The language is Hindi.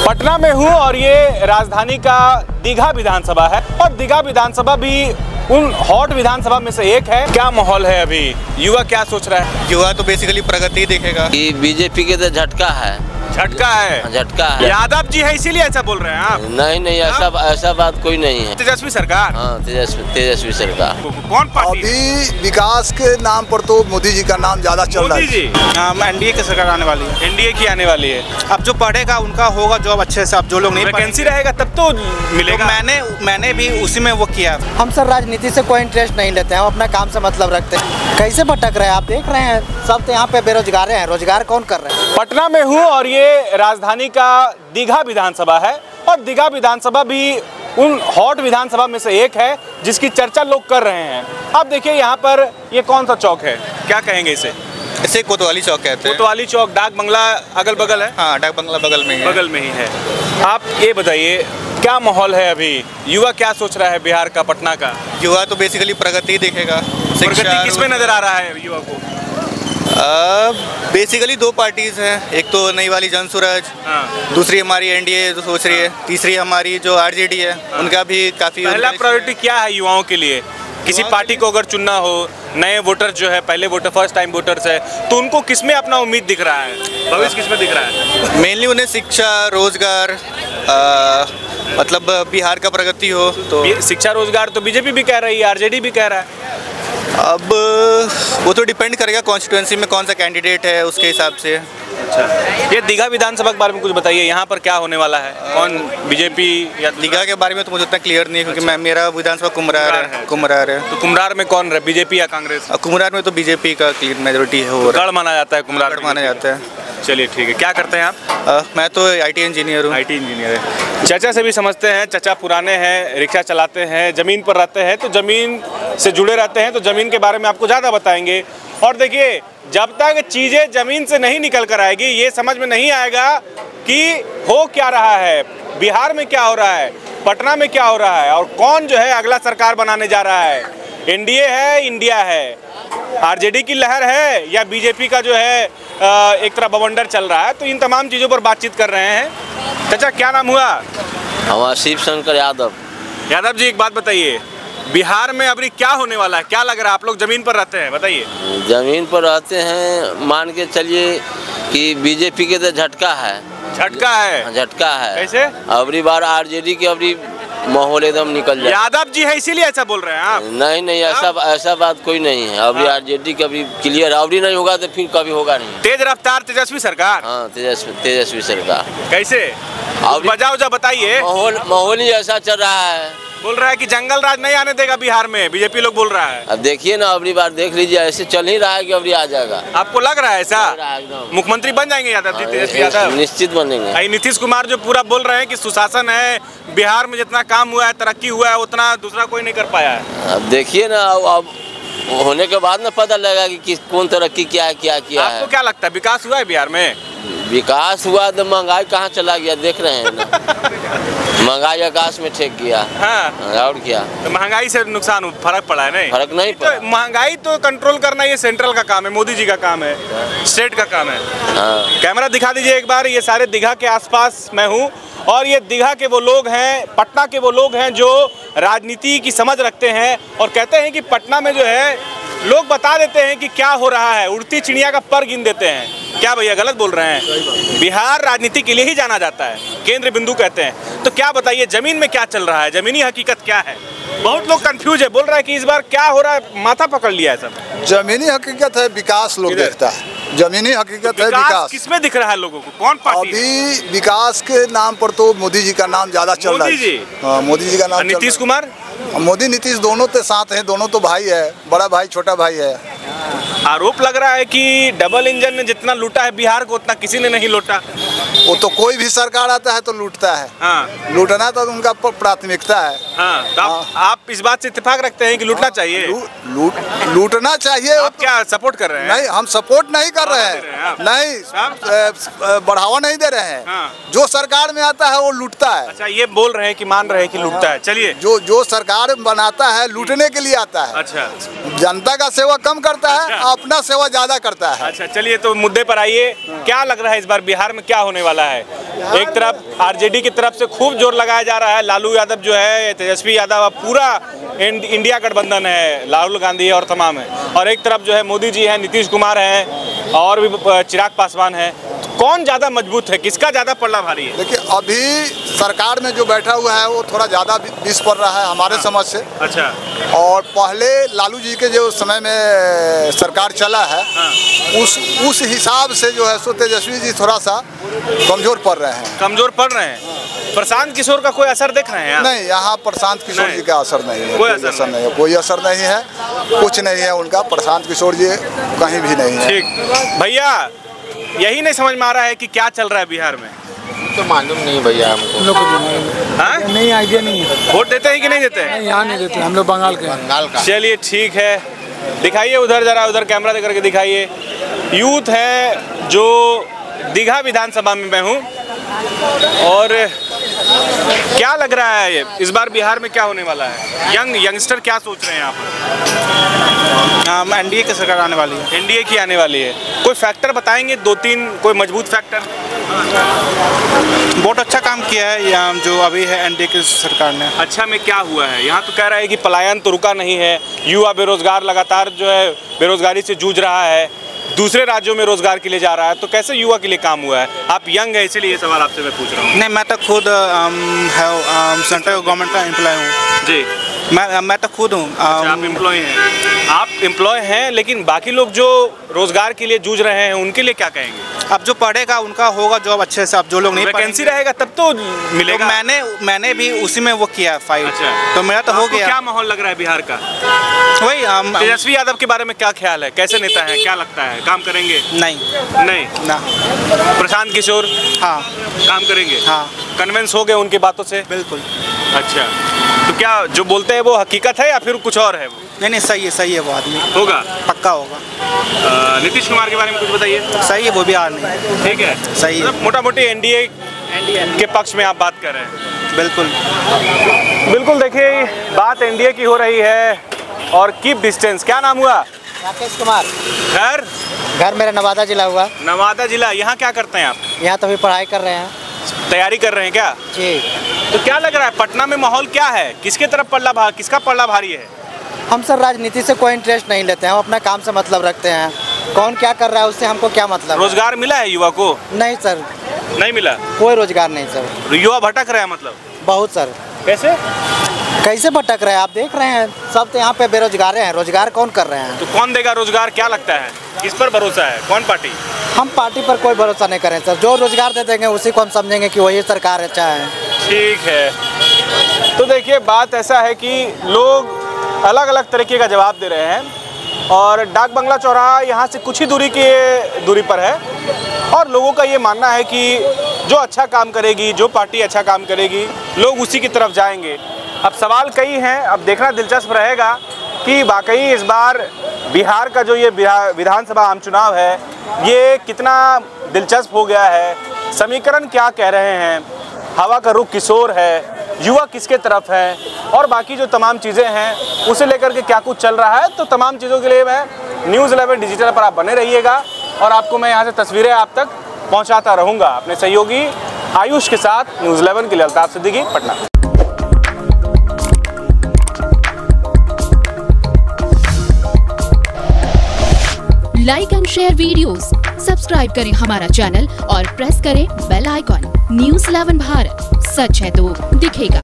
पटना में हूँ और ये राजधानी का दीघा विधानसभा है और दीघा विधानसभा भी उन हॉट विधानसभा में से एक है। क्या माहौल है अभी, युवा क्या सोच रहा है? युवा तो बेसिकली प्रगति देखेगा। कि बीजेपी के तो झटका है, झटका है, झटका है। यादव जी है इसीलिए ऐसा बोल रहे हैं आप? नहीं, ऐसा बात कोई नहीं है। तेजस्वी सरकार? हाँ, तेजस्वी सरकार। कौन पार्टी? अभी विकास के नाम पर तो मोदी जी का नाम ज्यादा चल रहा है। मोदी जी? एनडीए की सरकार आने वाली है। एनडीए की आने वाली है। अब जो पढ़ेगा उनका होगा जॉब अच्छे से। अब जो लोग नहीं वैकेंसी रहेगा तब तो मिलेगा। तो मैंने भी उसी में वो किया। हम सर राजनीति से कोई इंटरेस्ट नहीं लेते हैं, हम अपना काम से मतलब रखते हैं। कैसे भटक रहे हैं आप देख रहे हैं, सब तो यहाँ पे बेरोजगार हैं। रोजगार कौन कर रहे हैं? पटना में हूँ और ये राजधानी का दीघा विधानसभा है और दीघा विधानसभा भी उन हॉट विधानसभा में से एक है जिसकी चर्चा लोग कर रहे हैं। अब देखिए यहाँ पर ये कौन सा चौक है, क्या कहेंगे इसे? कोतवाली चौक कहते हैं। कोतवाली चौक, डाक बंगला अगल बगल है? हाँ, डाक बंगला बगल में ही है। आप ये बताइए क्या माहौल है अभी, युवा क्या सोच रहा है बिहार का, पटना का? युवा तो बेसिकली प्रगति देखेगा। प्रगति किसमें नजर आ रहा है युवा को? बेसिकली दो पार्टीज हैं, एक तो नई वाली जनसुराज, दूसरी हमारी एनडीए जो सोच रही है, तीसरी हमारी जो आरजेडी है, उनका भी काफी। पहला प्रायोरिटी क्या है युवाओं के लिए? किसी पार्टी को अगर चुनना हो, नए वोटर जो है, पहले वोटर, फर्स्ट टाइम वोटर्स है, तो उनको किसमें अपना उम्मीद दिख रहा है, भविष्य किसमें दिख रहा है? मेनली उन्हें शिक्षा, रोजगार, मतलब बिहार का प्रगति हो तो। शिक्षा रोजगार तो बीजेपी भी कह रही है, आरजेडी भी कह रहा है। अब वो तो डिपेंड करेगा कॉन्स्टिट्यूएंसी में कौन सा कैंडिडेट है उसके हिसाब से। अच्छा, ये दीघा विधानसभा के बारे में कुछ बताइए, यहाँ पर क्या होने वाला है? कौन बीजेपी या दीघा के बारे में तो मुझे उतना क्लियर नहीं है क्योंकि मेरा विधानसभा कुम्हरार है। तो कुम्हरार में कौन रहे, बीजेपी या कांग्रेस? कुम्हरार में तो बीजेपी का क्लियर मेजोरिटी है। गढ़ माना जाता है, कुम्हरार माना जाता है। चलिए ठीक है। क्या करते हैं आप? मैं तो आईटी इंजीनियर हूँ। आईटी इंजीनियर है। चाचा से भी समझते हैं, चाचा पुराने हैं, रिक्शा चलाते हैं, ज़मीन पर रहते हैं, तो ज़मीन से जुड़े रहते हैं, तो ज़मीन के बारे में आपको ज़्यादा बताएंगे। और देखिए, जब तक चीज़ें ज़मीन से नहीं निकल कर आएगी, ये समझ में नहीं आएगा कि हो क्या रहा है, बिहार में क्या हो रहा है, पटना में क्या हो रहा है और कौन जो है अगला सरकार बनाने जा रहा है। एनडीए है, इंडिया है, आरजेडी की लहर है या बीजेपी का जो है एक तरह बवंडर चल रहा है। तो इन तमाम चीज़ों पर बातचीत कर रहे हैं। चाचा क्या नाम हुआ? हमारा शिव शंकर यादव। यादव जी, एक बात बताइए, बिहार में अभी क्या होने वाला है, क्या लग रहा है? आप लोग जमीन पर रहते हैं, बताइए। जमीन पर रहते हैं, मान के चलिए कि बीजेपी के तो झटका है। झटका है? झटका है। कैसे? अबरी बार आरजेडी के अबरी माहौल एकदम निकल जाए। यादव जी है इसीलिए ऐसा बोल रहे हैं आप? नहीं, ऐसा बात कोई नहीं है। अभी आरजेडी का भी क्लियर, अबरी नहीं होगा तो फिर कभी होगा नहीं। तेज रफ्तार तेजस्वी सरकार? हाँ, तेजस्वी सरकार। कैसे? वजह बताइए। माहौल ही ऐसा चल रहा है। बोल रहा है कि जंगल राज नहीं आने देगा बिहार में, बीजेपी लोग बोल रहा है। अब देखिए ना, अबरी बार देख लीजिए, ऐसे चल ही रहा है कि अबरी आ जाएगा। आपको लग रहा है ऐसा? मुख्यमंत्री बन जाएंगे यादव जी, तेजस्वी यादव? निश्चित बनेंगे। नीतीश कुमार जो पूरा बोल रहे हैं कि सुशासन है, बिहार में जितना काम हुआ है, तरक्की हुआ है, उतना दूसरा कोई नहीं कर पाया है। अब देखिए ना, अब होने के बाद ना पता लगेगा कि कौन तरक्की क्या है। आपको क्या लगता है, विकास हुआ है बिहार में? विकास हुआ तो महंगाई कहाँ चला गया, देख रहे हैं ना। महंगाई आकाश में ठेक गया। हाँ, और क्या? तो महंगाई से नुकसान, फर्क पड़ा है? नहीं, फर्क नहीं पड़ा। तो महंगाई तो कंट्रोल करना ये सेंट्रल का काम है, मोदी जी का काम है, स्टेट का काम है। हाँ। कैमरा दिखा दीजिए एक बार। ये सारे दीघा के आसपास मैं हूँ और ये दीघा के वो लोग हैं, पटना के वो लोग हैं जो राजनीति की समझ रखते हैं और कहते हैं कि पटना में जो है लोग बता देते हैं कि क्या हो रहा है, उड़ती चिड़िया का पर गिन देते हैं। क्या भैया गलत बोल रहे हैं? बिहार राजनीति के लिए ही जाना जाता है, केंद्र बिंदु कहते हैं। तो क्या बताइए, जमीन में क्या चल रहा है, जमीनी हकीकत क्या है? बहुत लोग कंफ्यूज है, बोल रहा है कि इस बार क्या हो रहा है, माथा पकड़ लिया है सब। जमीनी हकीकत है, विकास लोग देखता है। जमीनी हकीकत है, विकास किसमें दिख रहा है लोगों को, कौन पार्टी? अभी विकास के नाम पर तो मोदी जी का नाम ज्यादा चल रहा है। मोदी जी का नाम। नीतीश कुमार? मोदी नीतीश दोनों के साथ हैं, दोनों तो भाई है, बड़ा भाई छोटा भाई है। आरोप लग रहा है कि डबल इंजन ने जितना लूटा है बिहार को उतना किसी ने नहीं लूटा। वो तो कोई भी सरकार आता है तो लूटता है। हाँ। लूटना तो उनका प्राथमिकता है। हाँ। तो आप इस बात से इत्तेफाक रखते हैं कि लूटना चाहिए? लूटना चाहिए। आप क्या सपोर्ट कर रहे हैं? नहीं, हम सपोर्ट नहीं कर रहे हैं, नहीं बढ़ावा नहीं दे रहे हैं। हाँ। जो सरकार में आता है वो लूटता है। अच्छा, ये बोल रहे हैं कि मान रहे हैं कि लूटता है। चलिए, जो सरकार बनाता है लूटने के लिए आता है। अच्छा, जनता का सेवा कम करता है, अपना सेवा ज्यादा करता है। अच्छा, चलिए तो मुद्दे पर आइए। क्या लग रहा है इस बार बिहार में क्या होने होने वाला है? एक तरफ आरजेडी की तरफ से खूब जोर लगाया जा रहा है, लालू यादव जो है, तेजस्वी यादव, अब पूरा इंडिया गठबंधन है, राहुल गांधी और तमाम है, और एक तरफ जो है मोदी जी हैं, नीतीश कुमार हैं और भी चिराग पासवान है। कौन ज़्यादा मजबूत है, किसका ज़्यादा पलड़ा भारी है? देखिए, अभी सरकार में जो बैठा हुआ है वो थोड़ा ज़्यादा बीस पड़ रहा है हमारे समझ से। अच्छा। और पहले लालू जी के जो समय में सरकार चला है, उस हिसाब से जो है सो तेजस्वी जी थोड़ा सा कमजोर पड़ रहे हैं। कमजोर पड़ रहे हैं। प्रशांत किशोर का कोई असर देख रहे हैं? नहीं, यहाँ प्रशांत किशोर जी का असर नहीं है, कोई असर नहीं है, कोई असर नहीं है, कुछ नहीं है उनका। प्रशांत किशोर जी कहीं भी नहीं है। ठीक भैया, यही नहीं समझ में आ रहा है कि क्या चल रहा है बिहार में? तो मालूम नहीं भैया हमको। नहीं, आइडिया नहीं है। वोट देते हैं कि नहीं देते हैं? यहाँ नहीं देते, हम लोग बंगाल के। बंगाल का। चलिए ठीक है, दिखाइए उधर, जरा उधर कैमरा देकर के दिखाइए। यूथ है जो दीघा विधानसभा में मैं हूँ, और क्या लग रहा है इस बार बिहार में क्या होने वाला है? यंगस्टर क्या सोच रहे हैं यहाँ पर? एनडीए की सरकार आने वाली है। एनडीए की आने वाली है। कोई फैक्टर बताएंगे, 2-3 कोई मजबूत फैक्टर? बहुत अच्छा काम किया है यहाँ जो अभी है एनडीए की सरकार ने। अच्छा में क्या हुआ है? यहाँ तो कह रहा है कि पलायन तो रुका नहीं है, युवा बेरोजगार लगातार जो है बेरोजगारी से जूझ रहा है, दूसरे राज्यों में रोजगार के लिए जा रहा है, तो कैसे युवा के लिए काम हुआ है? आप यंग है इसीलिए ये सवाल आपसे मैं पूछ रहा हूँ। नहीं, मैं तो खुद सेंट्रल गवर्नमेंट का एम्प्लॉय हूँ जी। मैं तो खुद हूँ। आप एम्प्लॉय हैं? आप एम्प्लॉय हैं, लेकिन बाकी लोग जो रोजगार के लिए जूझ रहे हैं उनके लिए क्या कहेंगे? अब जो पढ़ेगा उनका होगा जॉब अच्छे से। अब जो लोग नहीं वैकेंसी रहेगा तब तो मिलेगा। तो मैंने भी उसी में वो किया फाइट। अच्छा। तो मेरा तो हो गया। क्या माहौल लग रहा है बिहार का? वही तेजस्वी यादव के बारे में क्या ख्याल है? कैसे नेता है, क्या लगता है काम करेंगे? नहीं ना। प्रशांत किशोर? हाँ, काम करेंगे। हाँ। कन्विंस हो गए उनकी बातों से? बिल्कुल। अच्छा, तो क्या जो बोलते हैं वो हकीकत है या फिर कुछ और है? वो नहीं, सही है वो आदमी। होगा, पक्का होगा। नीतीश कुमार के बारे में कुछ बताइए। सही है, वो भी आदमी। ठीक है, सही है। मोटा मोटी एनडीए के पक्ष में आप बात कर रहे हैं? बिल्कुल। देखिए, बात एनडीए की हो रही है और कीप डिस्टेंस। क्या नाम हुआ? राकेश कुमार। घर मेरा नवादा जिला हुआ। नवादा जिला। यहाँ क्या करते हैं आप? यहाँ तो अभी पढ़ाई कर रहे हैं। तैयारी कर रहे हैं क्या? जी। तो क्या लग रहा है पटना में माहौल क्या है? किसके तरफ किसका पल्ला भारी है? हम सर राजनीति से कोई इंटरेस्ट नहीं लेते हैं, हम अपना काम से मतलब रखते हैं। कौन क्या कर रहा है उससे हमको क्या मतलब? रोजगार मिला है युवा को? नहीं सर, नहीं मिला। कोई रोजगार नहीं सर। युवा भटक रहा है मतलब? बहुत सर। कैसे भटक रहे हैं? आप देख रहे हैं, सब तो यहाँ पे बेरोजगार हैं। रोजगार कौन कर रहे हैं? तो कौन देगा रोजगार? क्या लगता है, किस पर भरोसा है? कौन पार्टी? हम पार्टी पर कोई भरोसा नहीं करें सर। जो रोजगार दे देंगे उसी को हम समझेंगे कि वही सरकार अच्छा है। ठीक है, तो देखिए बात ऐसा है कि लोग अलग अलग तरीके का जवाब दे रहे हैं, और डाक बंगला चौराहा यहाँ से कुछ ही दूरी पर है, और लोगों का ये मानना है कि जो अच्छा काम करेगी, जो पार्टी अच्छा काम करेगी, लोग उसी की तरफ जाएंगे। अब सवाल कई हैं, अब देखना दिलचस्प रहेगा कि वाकई इस बार बिहार का जो ये विधानसभा आम चुनाव है ये कितना दिलचस्प हो गया है। समीकरण क्या कह रहे हैं, हवा का रुख किस ओर है, युवा किसके तरफ है, और बाकी जो तमाम चीज़ें हैं उसे लेकर के क्या कुछ चल रहा है। तो तमाम चीज़ों के लिए मैं न्यूज़ 11 डिजिटल पर आप बने रहिएगा, और आपको मैं यहाँ से तस्वीरें आप तक पहुँचाता रहूँगा अपने सहयोगी आयुष के साथ। न्यूज़ 11 के लिए Altaf Siddiqui, Patna. Like and share videos, subscribe करें हमारा चैनल और प्रेस करें बेल आइकॉन। न्यूज़ 11 भारत, सच है तो दिखेगा।